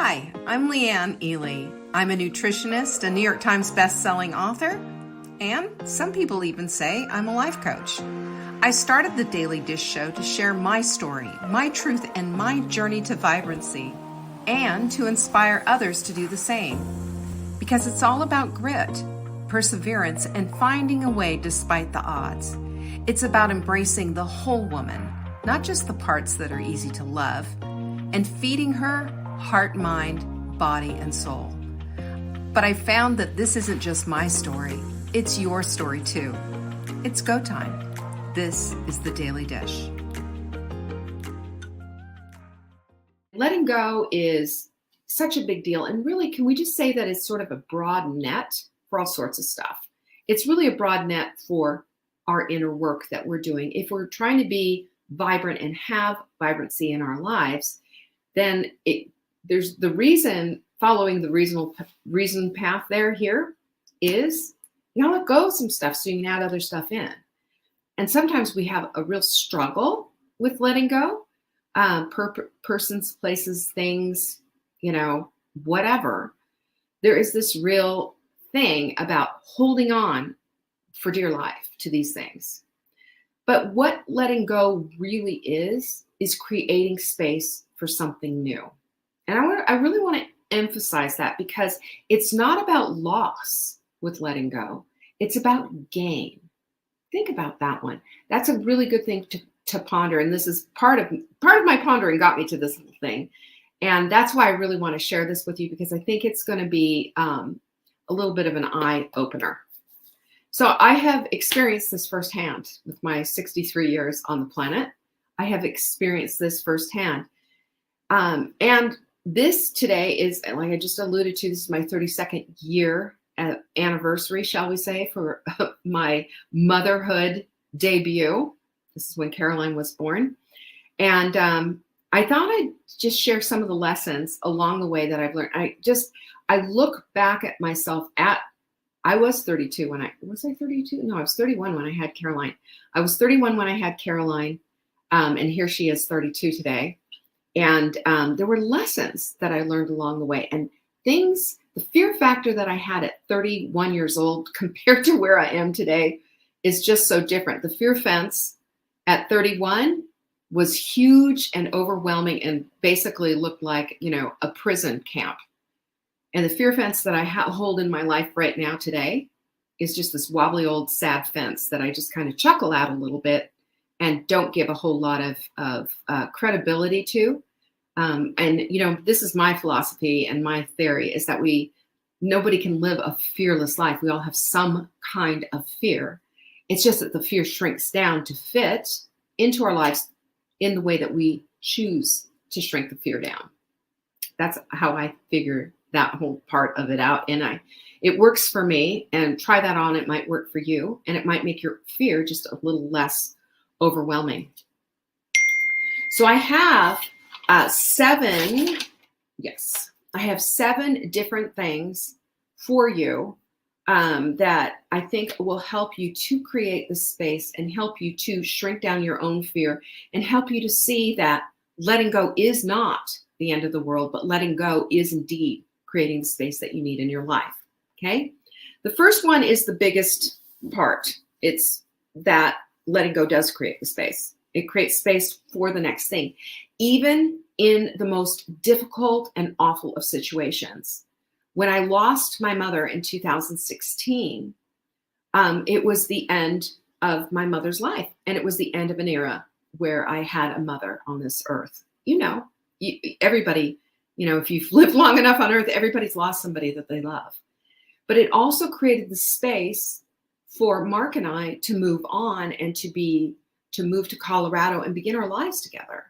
Hi, I'm Leanne Ely. I'm a nutritionist, a New York Times best-selling author, and some people even say I'm a life coach. I started the Daily Dish Show to share my story, my truth, and my journey to vibrancy, and to inspire others to do the same. Because it's all about grit, perseverance, and finding a way despite the odds. It's about embracing the whole woman, not just the parts that are easy to love, and feeding her heart, mind, body, and soul. But I found that this isn't just my story, it's your story too. It's go time. This is the Daily Dish. Letting go is such a big deal. And really, can we just say that it's sort of a broad net for all sorts of stuff? It's really a broad net for our inner work that we're doing. If we're trying to be vibrant and have vibrancy in our lives, then there's the reason, following the reason path here is you gotta let go of some stuff so you can add other stuff in. And sometimes we have a real struggle with letting go. Persons, places, things, whatever. There is this real thing about holding on for dear life to these things. But what letting go really is creating space for something new. And I really want to emphasize that, because it's not about loss with letting go. It's about gain. Think about that one. That's a really good thing to ponder. And this is part of my pondering got me to this little thing. And that's why I really want to share this with you, because I think it's going to be a little bit of an eye opener. So I have experienced this firsthand with my 63 years on the planet. I have experienced this firsthand. And this today is, like I just alluded to, this is my 32nd year anniversary, shall we say, for my motherhood debut. This is when Caroline was born. And I thought I'd just share some of the lessons along the way that I've learned. I look back at myself I was 32 was I 32? No, I was 31 when I had Caroline. I was 31 when I had Caroline. And here she is 32 today. And there were lessons that I learned along the way, and things, the fear factor that I had at 31 years old compared to where I am today is just so different. The fear fence at 31 was huge and overwhelming and basically looked like, a prison camp. And the fear fence that I hold in my life right now today is just this wobbly old sad fence that I just kind of chuckle at a little bit and don't give a whole lot of credibility to. And this is my philosophy and my theory is that nobody can live a fearless life. We all have some kind of fear. It's just that the fear shrinks down to fit into our lives in the way that we choose to shrink the fear down. That's how I figure that whole part of it out. And it works for me, and try that on. It might work for you, and it might make your fear just a little less overwhelming. So I have seven different things for you that I think will help you to create the space and help you to shrink down your own fear and help you to see that letting go is not the end of the world, but letting go is indeed creating the space that you need in your life. Okay. The first one is the biggest part. It's that letting go does create the space. It creates space for the next thing, even in the most difficult and awful of situations. When I lost my mother in 2016, it was the end of my mother's life. And it was the end of an era where I had a mother on this earth. Everybody, if you've lived long enough on earth, everybody's lost somebody that they love. But it also created the space for Mark and I to move on and to move to Colorado and begin our lives together.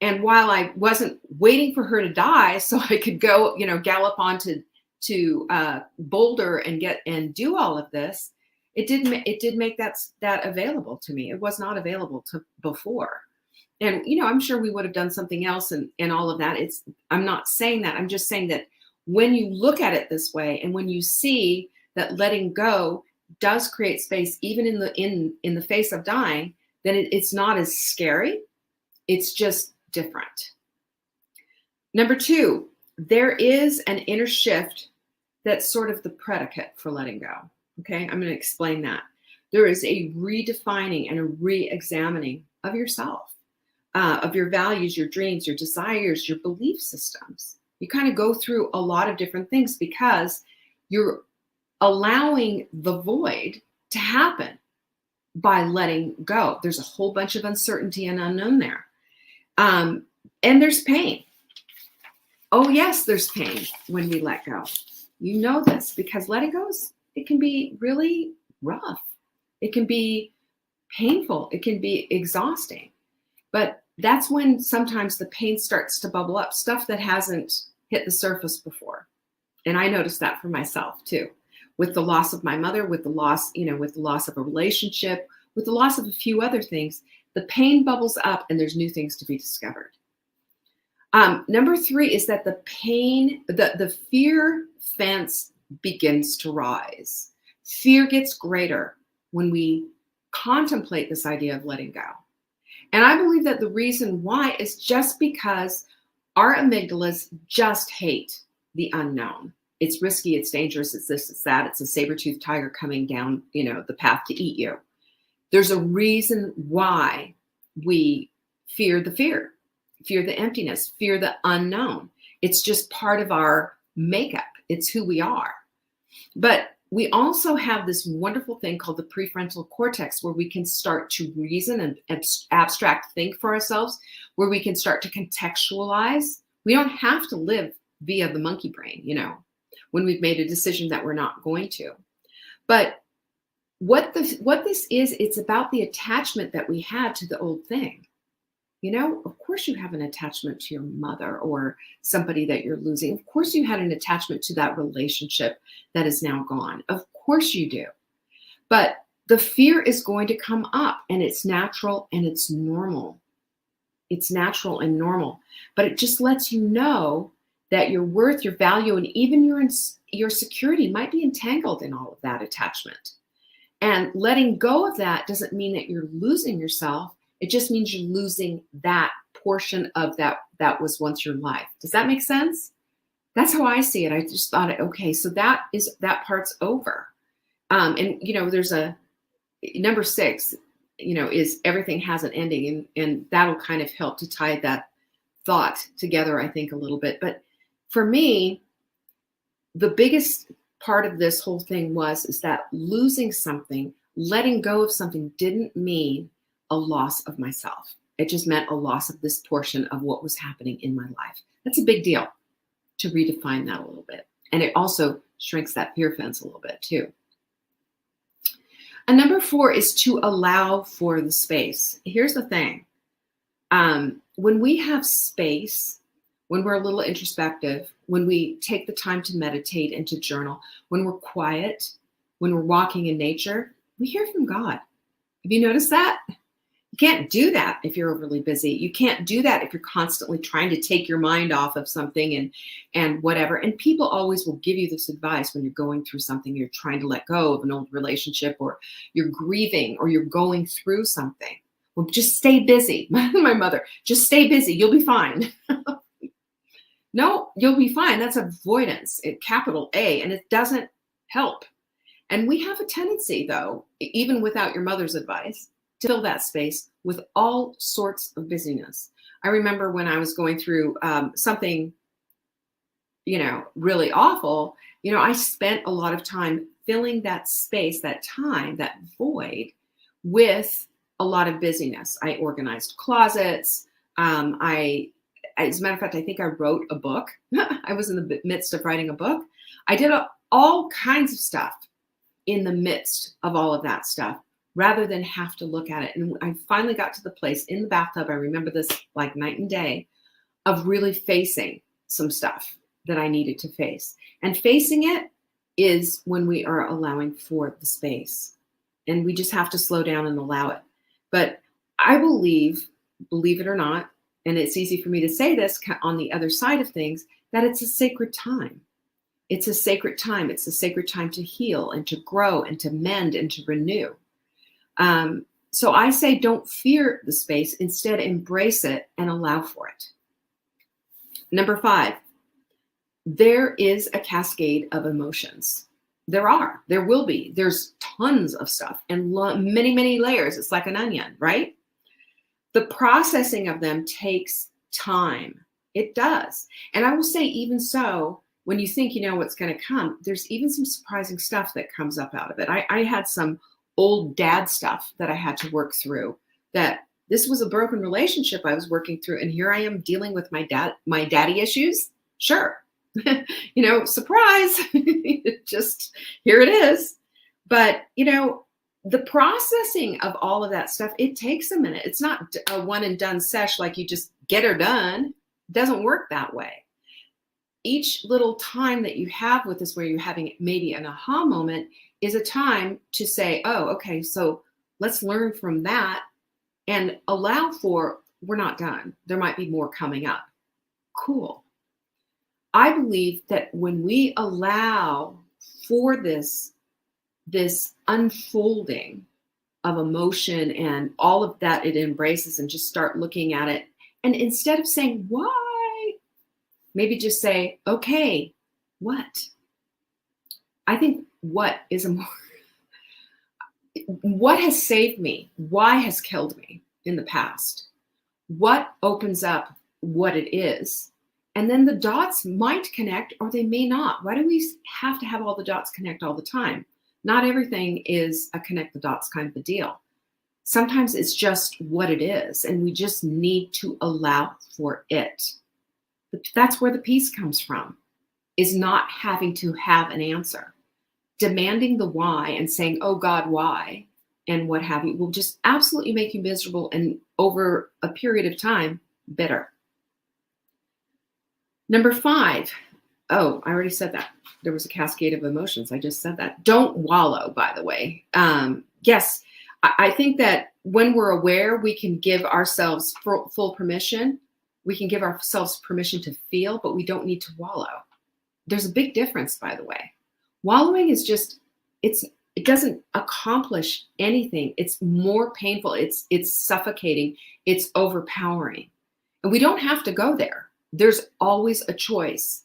And while I wasn't waiting for her to die so I could go, gallop on to Boulder and do all of this, it did make that available to me. It was not available to before. And, I'm sure we would have done something else and all of that. I'm not saying that. I'm just saying that when you look at it this way, and when you see that letting go does create space, even in the face of dying, then it's not as scary. It's just different. Number two, there is an inner shift that's sort of the predicate for letting go. Okay, I'm going to explain that. There is a redefining and a re-examining of yourself, of your values, your dreams, your desires, your belief systems. You kind of go through a lot of different things because you're allowing the void to happen by letting go. There's a whole bunch of uncertainty and unknown there. And there's pain. Oh, yes, there's pain when we let go. You know this because letting go it can be really rough. It can be painful. It can be exhausting. But that's when sometimes the pain starts to bubble up, stuff that hasn't hit the surface before. And I noticed that for myself too, with the loss of my mother, with the loss, with the loss of a relationship, with the loss of a few other things, the pain bubbles up and there's new things to be discovered. Number 3 is that the pain, the fear fence begins to rise. Fear gets greater when we contemplate this idea of letting go. And I believe that the reason why is just because our amygdalas just hate the unknown. It's risky, it's dangerous, it's this, it's that, it's a saber-toothed tiger coming down, the path to eat you. There's a reason why we fear the emptiness, fear the unknown. It's just part of our makeup. It's who we are. But we also have this wonderful thing called the prefrontal cortex where we can start to reason and abstract think for ourselves, where we can start to contextualize. We don't have to live via the monkey brain, when we've made a decision that we're not going to. But what this is, it's about the attachment that we had to the old thing. Of course you have an attachment to your mother or somebody that you're losing. Of course you had an attachment to that relationship that is now gone. Of course you do. But the fear is going to come up and it's natural and it's normal. It's natural and normal. But it just lets you know that your worth, your value, and even your security might be entangled in all of that attachment. And letting go of that doesn't mean that you're losing yourself. It just means you're losing that portion of that was once your life. Does that make sense? That's how I see it. I just thought, okay, so that part's over. And there's a number 6, is everything has an ending, and that'll kind of help to tie that thought together, I think, a little bit. But for me, the biggest part of this whole thing is that losing something, letting go of something didn't mean a loss of myself. It just meant a loss of this portion of what was happening in my life. That's a big deal to redefine that a little bit. And it also shrinks that fear fence a little bit too. And number 4 is to allow for the space. Here's the thing. When we have space, when we're a little introspective, when we take the time to meditate and to journal, when we're quiet, when we're walking in nature, we hear from God. Have you noticed that? You can't do that if you're overly busy. You can't do that if you're constantly trying to take your mind off of something and whatever. And people always will give you this advice when you're going through something, you're trying to let go of an old relationship, or you're grieving, or you're going through something. Well, just stay busy. My mother, just stay busy. You'll be fine. No, you'll be fine. That's avoidance, capital A, and it doesn't help. And we have a tendency, though, even without your mother's advice, to fill that space with all sorts of busyness. I remember when I was going through something, really awful, I spent a lot of time filling that space, that time, that void with a lot of busyness. I organized closets. As a matter of fact, I think I wrote a book. I was in the midst of writing a book. I did all kinds of stuff in the midst of all of that stuff, rather than have to look at it. And I finally got to the place in the bathtub, I remember this like night and day, of really facing some stuff that I needed to face. And facing it is when we are allowing for the space. And we just have to slow down and allow it. But I believe it or not, and it's easy for me to say this on the other side of things, that it's a sacred time. It's a sacred time. It's a sacred time to heal and to grow and to mend and to renew. So I say don't fear the space. Instead, embrace it and allow for it. Number 5, there is a cascade of emotions. There will be. There's tons of stuff and many, many layers. It's like an onion, right? The processing of them takes time. It does. And I will say, even so, when you think you know what's going to come, there's even some surprising stuff that comes up out of it. I had some old dad stuff that I had to work through, that this was a broken relationship I was working through. And here I am dealing with my daddy issues. Sure. Surprise. Just here it is. But, the processing of all of that stuff, it takes a minute. It's not a one and done sesh, like you just get her done. It doesn't work that way. Each little time that you have with this, where you're having maybe an aha moment, is a time to say, oh, okay, so let's learn from that and allow for, we're not done. There might be more coming up. Cool. I believe that when we allow for this unfolding of emotion and all of that it embraces, and just start looking at it, and instead of saying, why, maybe just say, okay, what? I think what has saved me? Why has killed me in the past? What opens up what it is? And then the dots might connect or they may not. Why do we have to have all the dots connect all the time? Not everything is a connect the dots kind of a deal. Sometimes it's just what it is, and we just need to allow for it. That's where the peace comes from, is not having to have an answer. Demanding the why and saying, oh God, why? And what have you will just absolutely make you miserable, and over a period of time, bitter. Number 5. Oh, I already said that. There was a cascade of emotions. I just said that. Don't wallow, by the way. Yes, I think that when we're aware, we can give ourselves full permission. We can give ourselves permission to feel, but we don't need to wallow. There's a big difference, by the way. Wallowing is just, it doesn't accomplish anything. It's more painful. It's suffocating. It's overpowering. And we don't have to go there. There's always a choice.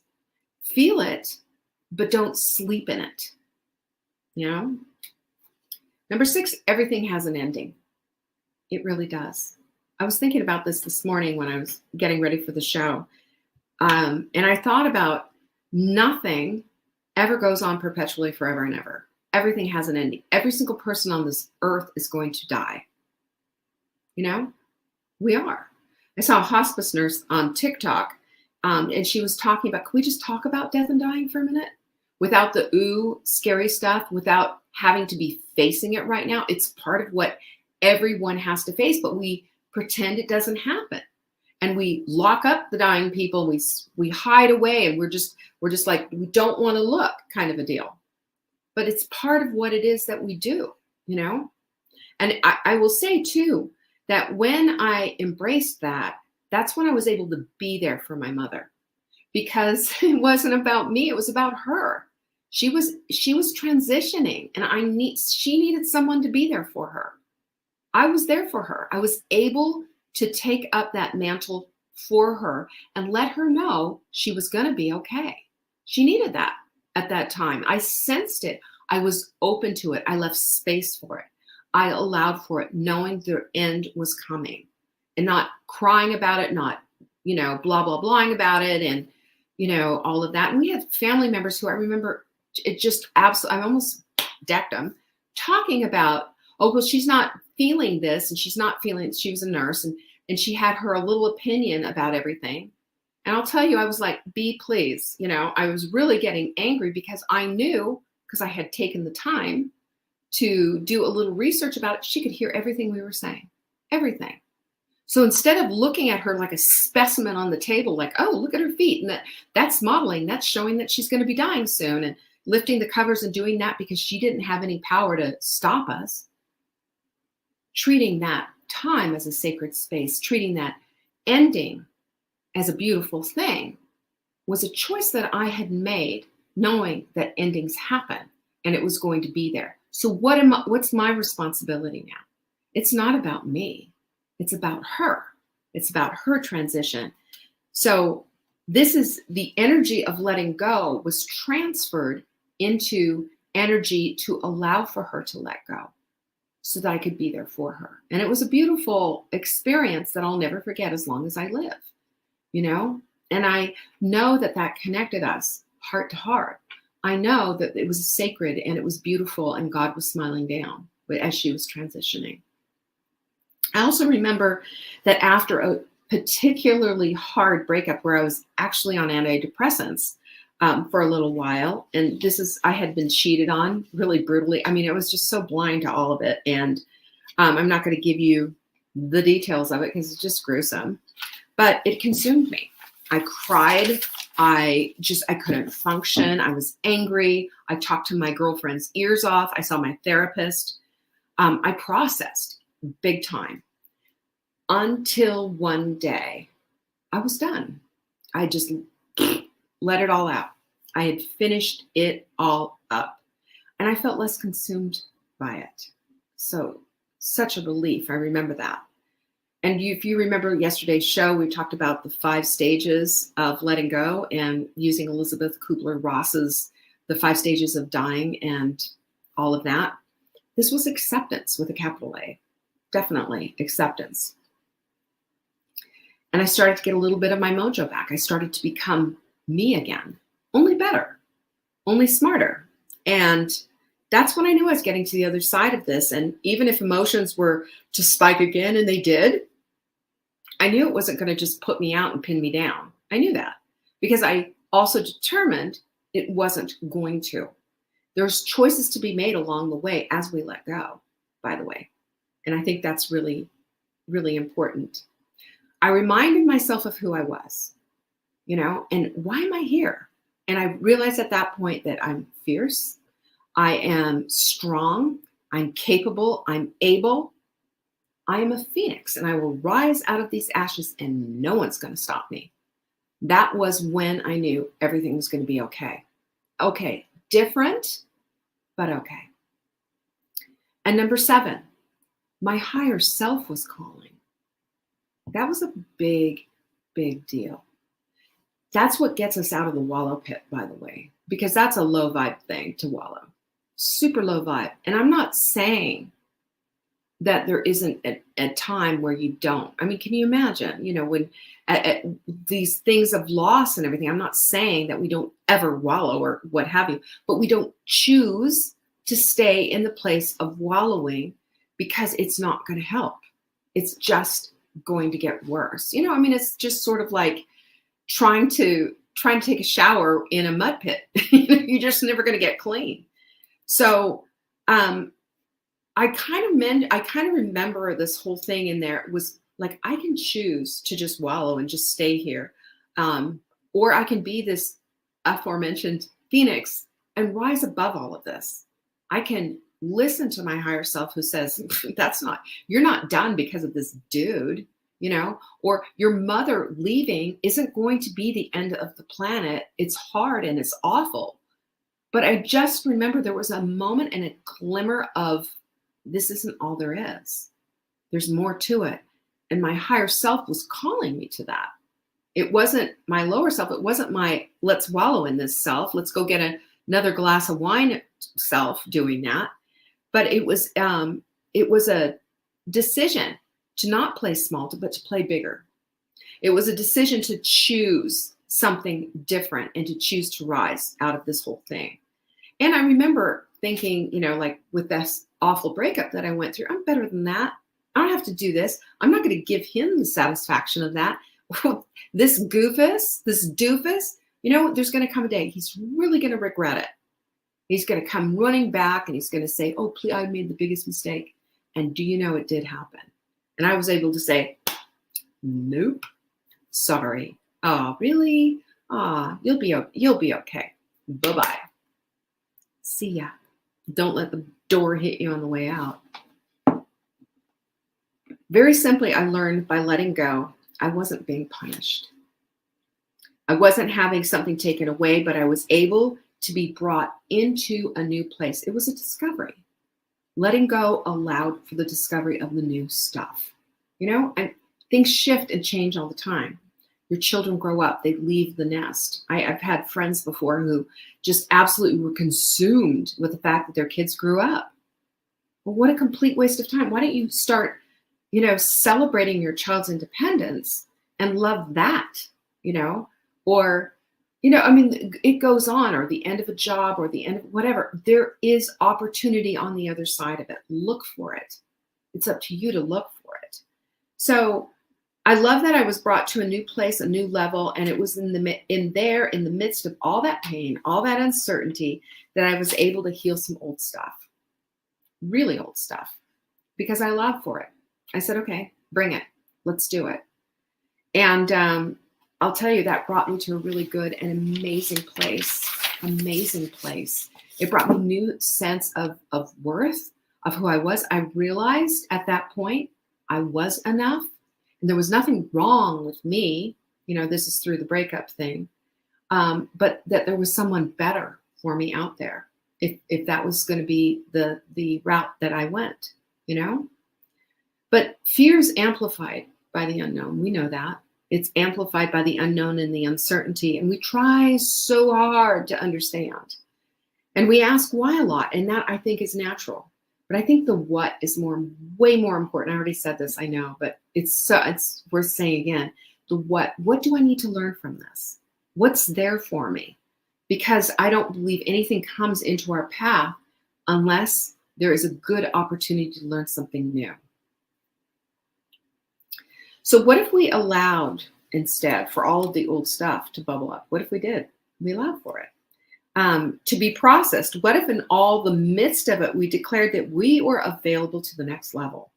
Feel it, but don't sleep in it. Number 6, everything has an ending. It really does. I was thinking about this morning when I was getting ready for the show. And I thought about, nothing ever goes on perpetually forever and ever. Everything has an ending. Every single person on this earth is going to die. We are. I saw a hospice nurse on TikTok, and she was talking about, can we just talk about death and dying for a minute? Without the scary stuff, without having to be facing it right now. It's part of what everyone has to face, but we pretend it doesn't happen. And we lock up the dying people, we hide away, and we're just like, we don't want to look, kind of a deal. But it's part of what it is that we do, And I will say too, that when I embraced that, that's when I was able to be there for my mother, because it wasn't about me. It was about her. She was transitioning, and she needed someone to be there for her. I was there for her. I was able to take up that mantle for her and let her know she was going to be okay. She needed that at that time. I sensed it. I was open to it. I left space for it. I allowed for it, knowing the end was coming, and not crying about it, not, blah, blah, blahing about it, and, all of that. And we had family members who I remember, it just absolutely, I almost decked them, talking about, oh, well, she's not feeling this, and she's not feeling, she was a nurse, and she had her a little opinion about everything. And I'll tell you, I was like, B, please. I was really getting angry, because I knew, because I had taken the time to do a little research about it, she could hear everything we were saying, everything. So instead of looking at her like a specimen on the table, like, oh, look at her feet, and that's modeling, that's showing that she's going to be dying soon, and lifting the covers and doing that because she didn't have any power to stop us, treating that time as a sacred space, treating that ending as a beautiful thing, was a choice that I had made, knowing that endings happen and it was going to be there. So what's my responsibility now? It's not about me. It's about her. It's about her transition. So this is the energy of letting go was transferred into energy to allow for her to let go so that I could be there for her. And it was a beautiful experience that I'll never forget as long as I live, you know? And I know that that connected us heart to heart. I know that it was sacred and it was beautiful and God was smiling down as she was transitioning. I also remember that after a particularly hard breakup where I was actually on antidepressants for a little while, and I had been cheated on really brutally. I mean, I was just so blind to all of it. And I'm not going to give you the details of it because it's just gruesome, but it consumed me. I cried. I couldn't function. I was angry. I talked to my girlfriend's ears off. I saw my therapist. I processed big time until one day I was done. I just let it all out. I had finished it all up and I felt less consumed by it. So such a relief. I remember that. And if you remember yesterday's show, we talked about the 5 stages of letting go and using Elizabeth Kubler-Ross's The 5 Stages of Dying and all of that. This was acceptance with a capital A. Definitely acceptance. And I started to get a little bit of my mojo back. I started to become me again, only better, only smarter. And that's when I knew I was getting to the other side of this. And even if emotions were to spike again, and they did, I knew it wasn't going to just put me out and pin me down. I knew that because I also determined it wasn't going to. There's choices to be made along the way as we let go, by the way. And I think that's really, really important. I reminded myself of who I was, you know, and why am I here? And I realized at that point that I'm fierce, I am strong, I'm capable, I'm able. I am a phoenix and I will rise out of these ashes and no one's going to stop me. That was when I knew everything was going to be okay. Okay, different, but okay. And number 7, my higher self was calling. That was a big, big deal. That's what gets us out of the wallow pit, by the way, because that's a low vibe thing to wallow. Super low vibe. And I'm not saying that there isn't a time where you don't. I mean, can you imagine, you know, when at these things of loss and everything, I'm not saying that we don't ever wallow or what have you, but we don't choose to stay in the place of wallowing because it's not going to help. It's just going to get worse. You know, I mean, it's just sort of like trying to take a shower in a mud pit. You're just never going to get clean. So, I kind of remember this whole thing in there. It was like, I can choose to just wallow and just stay here. Or I can be this aforementioned phoenix and rise above all of this. I can listen to my higher self who says, you're not done because of this dude, you know, or your mother leaving isn't going to be the end of the planet. It's hard and it's awful. But I just remember there was a moment and a glimmer of, this isn't all there is. There's more to it. And my higher self was calling me to that. It wasn't my lower self. It wasn't my, let's wallow in this self. Let's go get another glass of wine self doing that. But it was a decision to not play small, but to play bigger. It was a decision to choose something different and to choose to rise out of this whole thing. And I remember thinking, you know, like with this awful breakup that I went through, I'm better than that. I don't have to do this. I'm not going to give him the satisfaction of that. This doofus, you know, there's going to come a day he's really going to regret it. He's going to come running back and he's going to say, oh, please, I made the biggest mistake. And do you know it did happen? And I was able to say, nope, sorry. Oh, really? You'll be okay. Bye-bye. See ya. Don't let the door hit you on the way out. Very simply, I learned by letting go, I wasn't being punished. I wasn't having something taken away, but I was able to be brought into a new place. It was a discovery. Letting go allowed for the discovery of the new stuff. You know, and things shift and change all the time. Your children grow up, they leave the nest. I've had friends before who just absolutely were consumed with the fact that their kids grew up. Well, what a complete waste of time. Why don't you start, celebrating your child's independence and love that, or, it goes on, or the end of a job or the end of whatever. There is opportunity on the other side of it. Look for it. It's up to you to look for it. So I love that I was brought to a new place, a new level, and it was in the midst of all that pain, all that uncertainty, that I was able to heal some old stuff, really old stuff, because I allowed for it. I said, okay, bring it. Let's do it. And I'll tell you, that brought me to a really good and amazing place. It brought me a new sense of worth, of who I was. I realized at that point I was enough. And there was nothing wrong with me. This is through the breakup thing. But that there was someone better for me out there, if that was going to be the route that I went, But fear is amplified by the unknown. We know that. It's amplified by the unknown and the uncertainty. And we try so hard to understand. And we ask why a lot. And that, I think, is natural. But I think the what is way more important. I already said this, I know, but it's worth saying again. The what do I need to learn from this? What's there for me? Because I don't believe anything comes into our path unless there is a good opportunity to learn something new. So what if we allowed instead for all of the old stuff to bubble up? What if we did? We allowed for it. To be processed. What if in all the midst of it, we declared that we were available to the next level?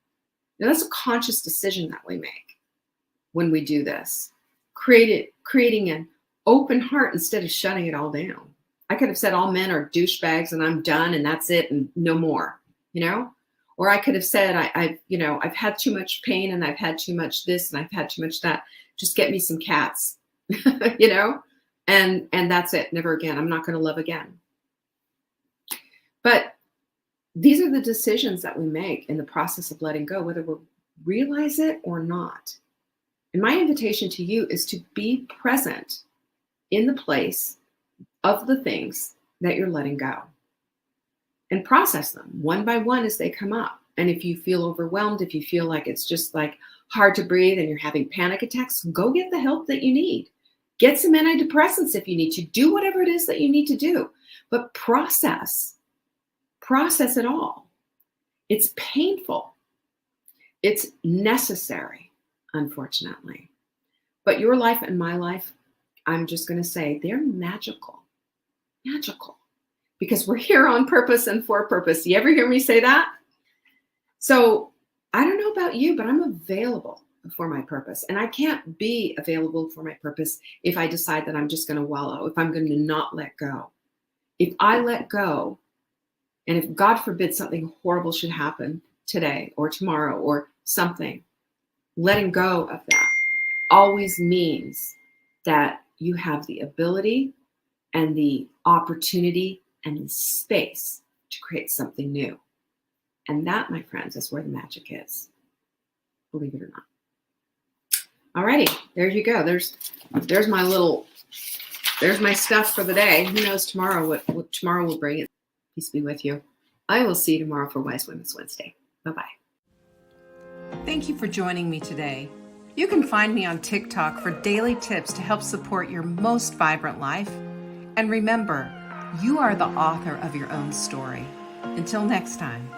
Now, that's a conscious decision that we make when we do this. Creating an open heart instead of shutting it all down. I could have said all men are douchebags and I'm done and that's it and no more, Or I could have said, I've had too much pain and I've had too much this and I've had too much that. Just get me some cats, And that's it. Never again. I'm not going to love again. But these are the decisions that we make in the process of letting go, whether we realize it or not. And my invitation to you is to be present in the place of the things that you're letting go and process them one by one as they come up. And if you feel overwhelmed, if you feel like it's just like hard to breathe and you're having panic attacks, go get the help that you need. Get some antidepressants if you need to. Do whatever it is that you need to do. But process it all. It's painful. It's necessary, unfortunately. But your life and my life, I'm just going to say, they're magical. Magical. Because we're here on purpose and for purpose. You ever hear me say that? So I don't know about you, but I'm available for my purpose. And I can't be available for my purpose if I decide that I'm just going to wallow, if I'm going to not let go. If I let go, and if God forbid something horrible should happen today or tomorrow or something, letting go of that always means that you have the ability and the opportunity and the space to create something new. And that, my friends, is where the magic is. Believe it or not. Alrighty, there you go. There's my stuff for the day. Who knows tomorrow what tomorrow will bring. It. Peace be with you. I will see you tomorrow for Wise Women's Wednesday. Bye-bye. Thank you for joining me today. You can find me on TikTok for daily tips to help support your most vibrant life. And remember, you are the author of your own story. Until next time.